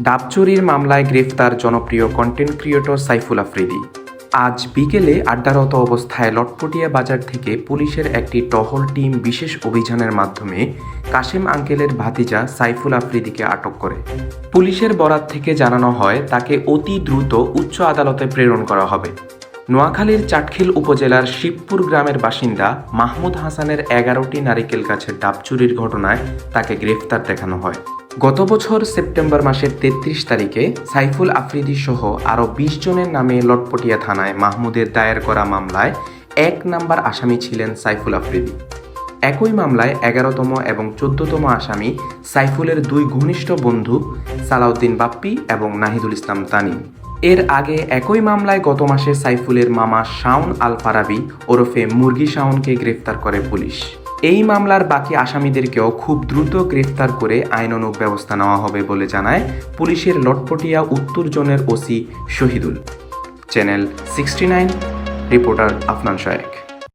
ডাব চুরির মামলায় গ্রেফতার জনপ্রিয় কন্টেন্ট ক্রিয়েটর সাইফুল আফ্রিদি। আজ বিকেলে আড্ডারত অবস্থায় লটপটিয়া বাজার থেকে পুলিশের একটি টহল টিম বিশেষ অভিযানের মাধ্যমে কাশেম আঙ্কেলের ভাতিজা সাইফুল আফ্রিদিকে আটক করে। পুলিশের বরাত থেকে জানানো হয় তাকে অতি দ্রুত উচ্চ আদালতে প্রেরণ করা হবে। নোয়াখালীর চাটখিল উপজেলার শিবপুর গ্রামের বাসিন্দা মাহমুদ হাসানের 11টি নারিকেল গাছের ডাব চুরির ঘটনায় তাকে গ্রেফতার দেখানো হয়। গত বছর সেপ্টেম্বর মাসের 33 তারিখে সাইফুল আফ্রিদি সহ আরও 20 জনের নামে লটপটিয়া থানায় মাহমুদের দায়ের করা মামলায় 1 নম্বর আসামি ছিলেন সাইফুল আফ্রিদি। একই মামলায় 11তম এবং 14তম আসামি সাইফুলের 2 ঘনিষ্ঠ বন্ধু সালাউদ্দিন বাপ্পি এবং নাহিদুল ইসলাম তানিম। এর আগে একই মামলায় গত মাসে সাইফুলের মামা শাওন আল ফারাবি ওরফে মুরগি শাওনকে গ্রেফতার করে পুলিশ। এই মামলার বাকি আসামিদেরকেও খুব দ্রুত গ্রেফতার করে আইনানুগ ব্যবস্থা নেওয়া হবে বলে জানায় পুলিশের লটপটিয়া উত্তর জোনের OC Shahidul. Channel 69, reporter Afnan শায়েক।